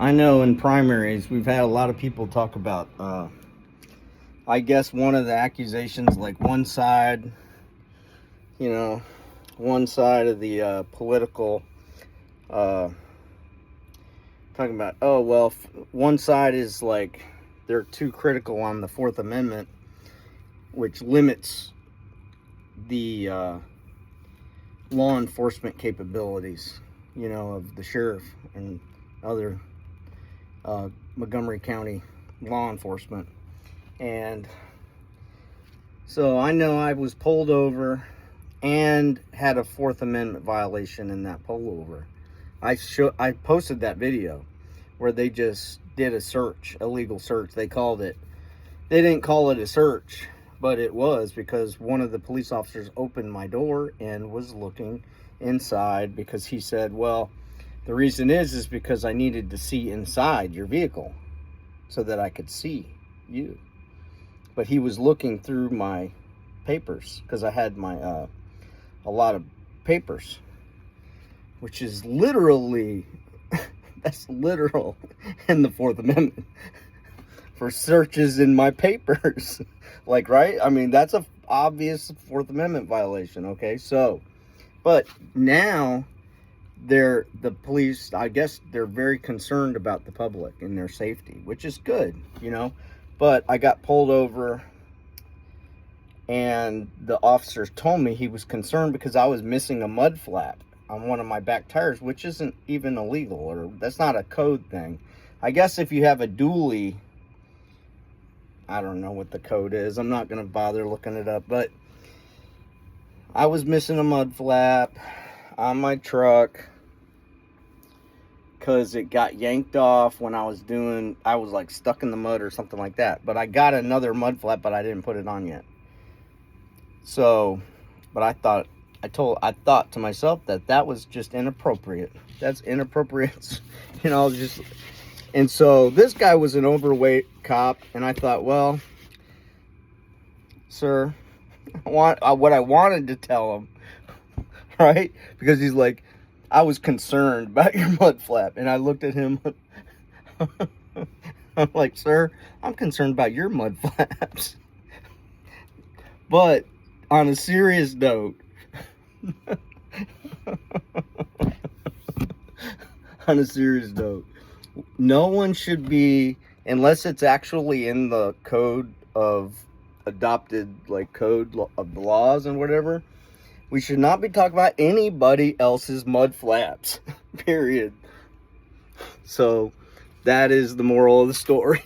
I know in primaries we've had a lot of people talk about, I guess one of the accusations, like one side, one side of the political, talking about, oh, well, one side is like they're too critical on the Fourth Amendment, which limits the law enforcement capabilities, of the sheriff and other Montgomery County law enforcement. And so I know I was pulled over and had a Fourth Amendment violation in that pullover. I posted that video where they just did a search, a legal search. They didn't call it a search, but it was, because one of the police officers opened my door and was looking inside, because he said, well, the reason is because I needed to see inside your vehicle so that I could see you. But he was looking through my papers, because I had my a lot of papers, which is literally that's literal in the Fourth Amendment for searches in my papers. Like, right? I mean, that's a obvious Fourth Amendment violation. Okay, so, but now the police, I guess they're very concerned about the public and their safety, which is good, but I got pulled over, and the officers told me he was concerned because I was missing a mud flap on one of my back tires, which isn't even illegal, or that's not a code thing. I guess if you have a dually, I don't know what the code is. I'm not going to bother looking it up, but I was missing a mud flap on my truck because it got yanked off when I was like stuck in the mud or something like that. But I got another mud flap, but I didn't put it on yet. So, but I thought to myself that was just inappropriate. That's inappropriate, and so this guy was an overweight cop, and I thought, well, sir, what I wanted to tell him, right? Because he's like, I was concerned about your mud flap. And I looked at him. I'm like, sir, I'm concerned about your mud flaps. But on a serious note, no one should be, unless it's actually in the code of adopted, like code of the laws and whatever, we should not be talking about anybody else's mud flaps, period. So that is the moral of the story.